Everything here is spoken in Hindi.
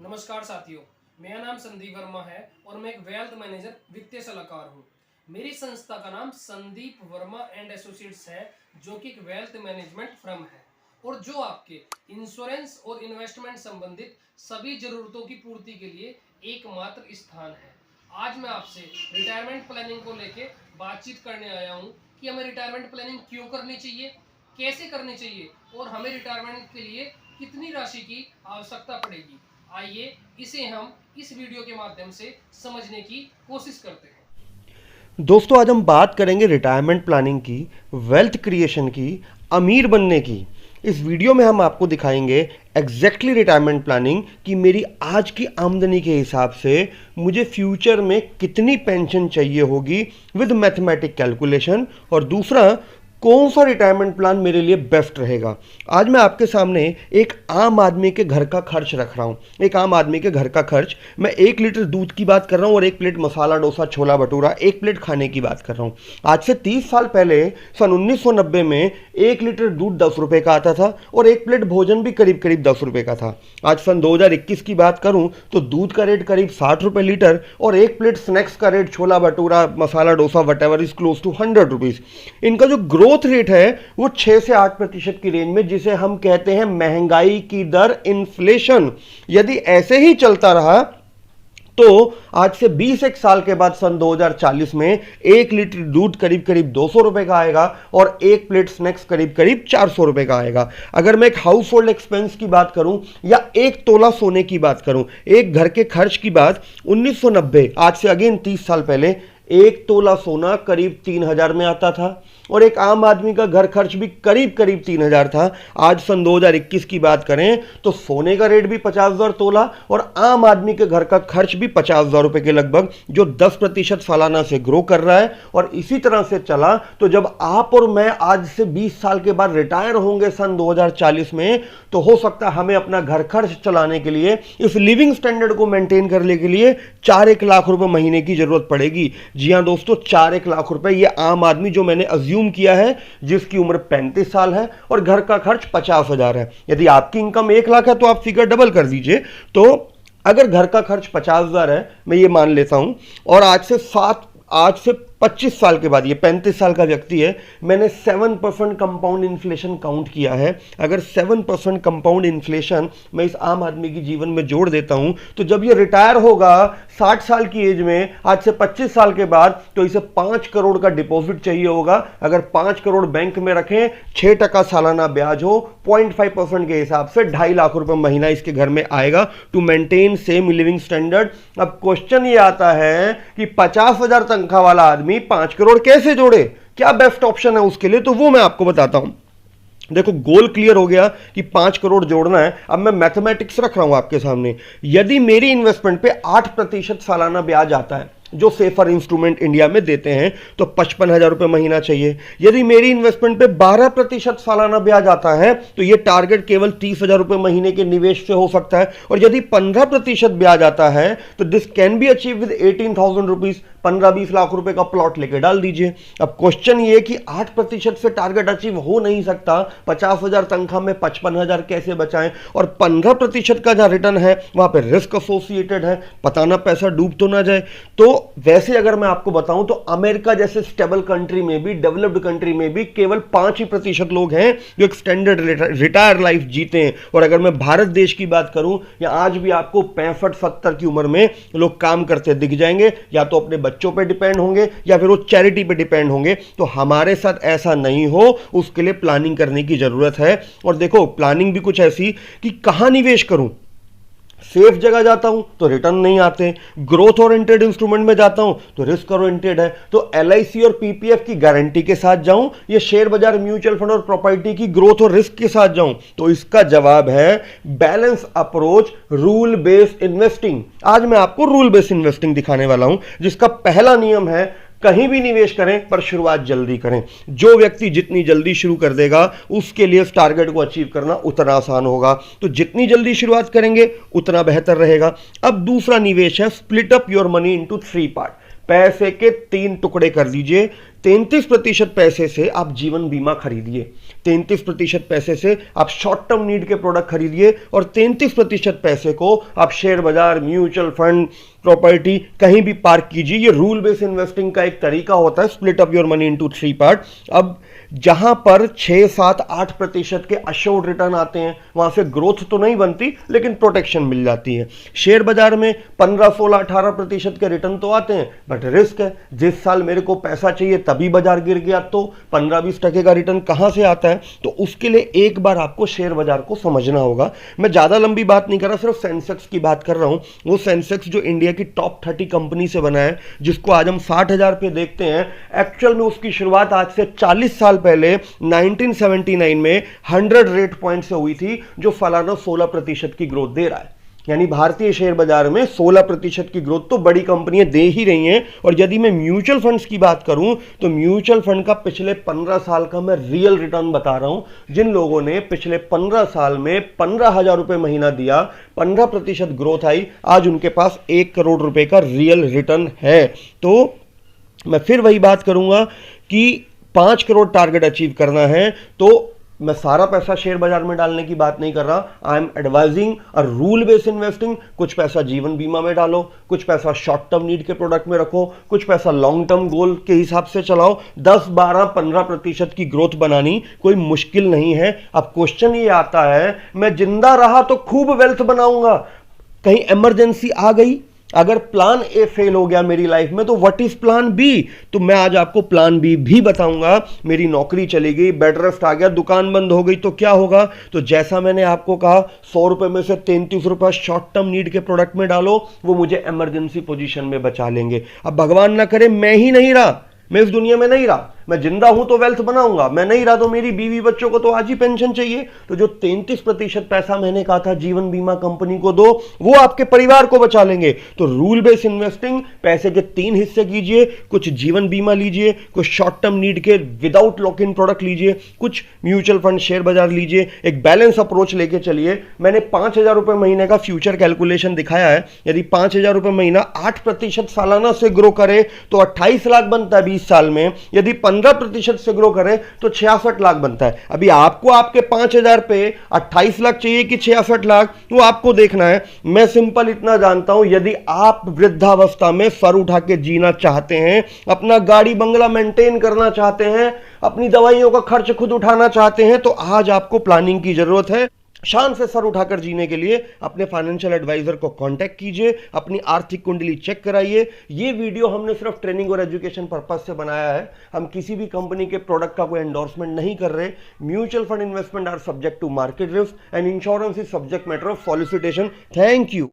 नमस्कार साथियों, मेरा नाम संदीप वर्मा है और मैं एक वेल्थ मैनेजर वित्तीय सलाहकार हूँ। मेरी संस्था का नाम संदीप वर्मा एंड एसोसिएट्स है, जो कि एक वेल्थ मैनेजमेंट फर्म है और जो आपके इंश्योरेंस और इन्वेस्टमेंट संबंधित सभी जरूरतों की पूर्ति के लिए एकमात्र स्थान है। आज मैं आपसे रिटायरमेंट प्लानिंग को लेके बातचीत करने आया हूँ कि हमें रिटायरमेंट प्लानिंग क्यों करनी चाहिए, कैसे करनी चाहिए और हमें रिटायरमेंट के लिए कितनी राशि की आवश्यकता पड़ेगी। आइए इसे हम इस वीडियो के माध्यम से समझने की कोशिश करते हैं। दोस्तों, आज हम बात करेंगे रिटायरमेंट प्लानिंग की, वेल्थ क्रिएशन की, अमीर बनने की। इस वीडियो में हम आपको दिखाएंगे एग्जैक्टली रिटायरमेंट प्लानिंग कि मेरी आज की आमदनी के हिसाब से मुझे फ्यूचर में कितनी पेंशन चाहिए होगी विद मैथमेटिक कैलकुलेशन, और दूसरा कौन सा रिटायरमेंट प्लान मेरे लिए बेस्ट रहेगा। आज मैं आपके सामने एक आम आदमी के घर का खर्च रख रहा हूँ। एक आम आदमी के घर का खर्च, मैं 1 लीटर दूध की बात कर रहा हूँ और 1 प्लेट मसाला डोसा छोला भटूरा 1 प्लेट खाने की बात कर रहा हूँ। आज से 30 साल पहले सन 1990 में 1 लीटर दूध 10 रुपये का आता था और 1 प्लेट भोजन भी करीब करीब 10 रुपये का था। आज सन 2021 की बात करूँ तो दूध का रेट करीब 60 रुपये लीटर और 1 प्लेट स्नैक्स का rate chola bhatura masala dosa whatever is close to 100 rupees. इनका जो ग्रोथ रेट है वो 6 से 8% की रेंज में, जिसे हम कहते हैं महंगाई की दर, इन्फ्लेशन। यदि ऐसे ही चलता रहा तो आज से 20 एक साल के बाद सन 2040 में 1 लीटर दूध करीब करीब 200 रुपए का आएगा और 1 प्लेट स्नैक्स करीब करीब 400 रुपए का आएगा। अगर मैं एक हाउस होल्ड एक्सपेंस की बात करूं या 1 तोला सोने की बात करूं, एक घर के खर्च की बात, 1990 आज से अगेन 30 साल पहले 1 तोला सोना करीब 3000 में आता था और एक आम आदमी का घर खर्च भी करीब करीब 3000 था। आज सन 2021 की बात करें तो सोने का रेट भी 50,000 तोला और आम आदमी के घर का खर्च भी 50,000 रुपए के लगभग, जो 10% सालाना से ग्रो कर रहा है। और इसी तरह से चला तो जब आप और मैं आज से 20 साल के बाद रिटायर होंगे सन 2040 में, तो हो सकता है हमें अपना घर खर्च चलाने के लिए, इस लिविंग स्टैंडर्ड को मेंटेन करने के लिए 4-1 लाख रुपए महीने की जरूरत पड़ेगी। जी हां दोस्तों, 4-1 लाख रुपए ये आम आदमी, जो मैंने अज्यूम किया है, जिसकी उम्र 35 साल है और घर का खर्च 50,000 है। यदि आपकी इनकम 1 लाख है तो आप फिगर डबल कर दीजिए। तो अगर घर का खर्च 50,000 है, मैं ये मान लेता हूं, और आज से 25 साल के बाद, ये 35 साल का व्यक्ति है, मैंने 7% कंपाउंड इन्फ्लेशन काउंट किया है। अगर 7% कंपाउंड इन्फ्लेशन मैं इस आम आदमी की जीवन में जोड़ देता हूं, तो जब ये रिटायर होगा 60 साल की एज में, आज से 25 साल के बाद, तो इसे 5 करोड़ का डिपॉजिट चाहिए होगा। अगर 5 करोड़ बैंक में रखें, 6% सालाना ब्याज हो, 0.5% के हिसाब से 2.5 लाख रुपए महीना इसके घर में आएगा to maintain same living standard. अब क्वेश्चन ये आता है कि 50,000 तनख्वाह वाला आदमी 5 करोड़ कैसे जोड़े, क्या बेस्ट ऑप्शन है उसके लिए, तो वो मैं आपको बताता हूं। देखो, गोल क्लियर हो गया कि 5 करोड़ जोड़ना है। अब मैं मैथमेटिक्स रख रहा हूं आपके सामने। यदि मेरी इन्वेस्टमेंट पे 8% सालाना ब्याज आता है, जो सेफर इंस्ट्रूमेंट इंडिया में देते हैं, तो 55,000 रुपए महीना चाहिए। यदि मेरी इन्वेस्टमेंट पे 12% सालाना ब्याज आता है, तो ये टारगेट केवल 30,000 रुपए महीने के निवेश से हो सकता है। और यदि 15% ब्याज आता है, तो this can be achieve with 18,000 rupees. 15-20 lakh रुपए का प्लॉट लेके डाल दीजिए। अब क्वेश्चन ये कि 8% से टारगेट अचीव हो नहीं सकता, 50,000 तनख्वाह में 55,000 कैसे बचाएं, और 15% का जहां रिटर्न है वहां पे रिस्क एसोसिएटेड है, पता ना पैसा डूब तो ना जाए। तो वैसे अगर मैं आपको बताऊं तो अमेरिका जैसे स्टेबल कंट्री में भी, डेवलप्ड कंट्री में भी केवल 5% लोग हैं जो एक स्टैंडर्ड रिटायर लाइफ जीते हैं। और अगर मैं भारत देश की बात करूं, या आज भी आपको 65-70 की उम्र में लोग काम करते दिख जाएंगे, या तो अपने बच्चों पे डिपेंड होंगे या फिर वो चैरिटी पे डिपेंड होंगे। तो हमारे साथ ऐसा नहीं हो, उसके लिए प्लानिंग करने की जरूरत है। और देखो, प्लानिंग भी कुछ ऐसी कि कहां निवेश करूं। सेफ जगह जाता हूं तो रिटर्न नहीं आते, ग्रोथ ओरिएंटेड इंस्ट्रूमेंट में जाता हूं तो रिस्क ओरिएंटेड है। तो एलआईसी और पीपीएफ की गारंटी के साथ जाऊं, ये शेयर बाजार, म्यूचुअल फंड और प्रॉपर्टी की ग्रोथ और रिस्क के साथ जाऊं, तो इसका जवाब है balance approach, rule based investing. आज मैं आपको रूल बेस्ड इन्वेस्टिंग दिखाने वाला हूं, जिसका पहला नियम है कहीं भी निवेश करें पर शुरुआत जल्दी करें। जो व्यक्ति जितनी जल्दी शुरू कर देगा, उसके लिए इस टारगेट को अचीव करना उतना आसान होगा। तो जितनी जल्दी शुरुआत करेंगे उतना बेहतर रहेगा। अब दूसरा निवेश है split up your money into 3 part. पैसे के 3 टुकड़े कर दीजिए। 33% पैसे से आप जीवन बीमा खरीदिए। 33% पैसे से आप शॉर्ट टर्म नीड के प्रोडक्ट खरीदिए और 33% पैसे को आप शेयर बाजार, म्यूचुअल फंड, प्रॉपर्टी कहीं भी पार्क कीजिए। ये रूल बेस्ड इन्वेस्टिंग का एक तरीका होता है, split up your money into 3 part. अब जहां पर 6, 7, 8% के अश्योर्ड रिटर्न आते हैं वहां से ग्रोथ तो नहीं बनती लेकिन प्रोटेक्शन मिल जाती है। शेयर बाजार में 15, 16, 18% के रिटर्न तो आते हैं बट रिस्क है। जिस साल मेरे को पैसा चाहिए तभी बाजार गिर गया तो 15-20% का रिटर्न कहां से आता है? तो उसके लिए एक बार आपको शेयर बाजार को समझना होगा। मैं ज्यादा लंबी बात नहीं कर रहा, सिर्फ सेंसेक्स की बात कर रहा हूं। वो सेंसेक्स जो इंडिया की टॉप 30 कंपनी से बना है, जिसको आज हम 60,000 पे देखते हैं, एक्चुअल में उसकी शुरुआत आज से 40 साल पहले 1979 में 100 रेट पॉइंट से हुई थी, जो सालाना 16% की ग्रोथ दे रहा है। यानी भारतीय शेयर बाजार में 16% की ग्रोथ तो बड़ी कंपनियां दे ही रही हैं। और यदि मैं म्यूचुअल फंड्स की बात करूं तो म्यूचुअल फंड का पिछले 15 साल का मैं रियल रिटर्न बता रहा हूं। जिन लोगों ने पिछले 15 साल में 15,000 रुपए महीना दिया, 15% ग्रोथ आई, आज उनके पास 1 करोड़ रुपए का रियल रिटर्न है। तो मैं फिर वही बात करूंगा कि 5 करोड़ टारगेट अचीव करना है तो मैं सारा पैसा शेयर बाजार में डालने की बात नहीं कर रहा। I am advising a rule based investing. कुछ पैसा जीवन बीमा में डालो, कुछ पैसा शॉर्ट टर्म नीड के प्रोडक्ट में रखो, कुछ पैसा लॉन्ग टर्म गोल के हिसाब से चलाओ। 10, 12, 15% की ग्रोथ बनानी कोई मुश्किल नहीं है। अब क्वेश्चन ये आता है, मैं जिंदा रहा तो खूब वेल्थ बनाऊंगा, कहीं इमरजेंसी आ गई, अगर प्लान ए फेल हो गया मेरी लाइफ में तो व्हाट इज प्लान बी? तो मैं आज आपको प्लान बी भी बताऊंगा। मेरी नौकरी चली गई, बेड रेस्ट आ गया, दुकान बंद हो गई तो क्या होगा? तो जैसा मैंने आपको कहा, 100 रुपए में से 33 रुपए शॉर्ट टर्म नीड के प्रोडक्ट में डालो, वो मुझे इमरजेंसी पोजीशन में बचा लेंगे। अब भगवान ना करे मैं ही नहीं रहा, मैं इस दुनिया में नहीं रहा, मैं जिंदा हूं तो वेल्थ बनाऊंगा, मैं नहीं रहा तो मेरी बीवी बच्चों को तो आज ही पेंशन चाहिए। तो जो 33% पैसा मैंने कहा था जीवन बीमा कंपनी को दो, वो आपके परिवार को बचा लेंगे। तो रूल बेस्ड इन्वेस्टिंग, पैसे के 3 हिस्से कीजिए, कुछ जीवन बीमा लीजिए, कुछ शॉर्ट टर्म नीड के विदाउट लॉक इन प्रोडक्ट लीजिए, कुछ म्यूचुअल फंड शेयर बाजार लीजिए। एक बैलेंस अप्रोच लेके चलिए। मैंने 5,000 रुपए महीने का फ्यूचर कैलकुलेशन दिखाया है। यदि 5,000 रुपए महीना 8% सालाना से ग्रो करे तो 28 लाख बनता है 20 साल में। यदि 15% से ग्रो करें तो 66 लाख बनता है। अभी आपको आपके 5,000 पे 28 लाख चाहिए कि 66 लाख, वो आपको देखना है। मैं सिंपल इतना जानता हूं, यदि आप वृद्धावस्था में सर उठा के जीना चाहते हैं, अपना गाड़ी बंगला मेंटेन करना चाहते हैं, अपनी दवाइयों का खर्च खुद उठाना चाहते हैं, तो आज आपको प्लानिंग की जरूरत है। शान से सर उठाकर जीने के लिए अपने फाइनेंशियल एडवाइजर को कांटेक्ट कीजिए, अपनी आर्थिक कुंडली चेक कराइए। ये वीडियो हमने सिर्फ ट्रेनिंग और एजुकेशन पर्पज से बनाया है। हम किसी भी कंपनी के प्रोडक्ट का कोई एंडोर्समेंट नहीं कर रहे। Mutual fund investment are subject to market risk and insurance is subject matter of solicitation. Thank you.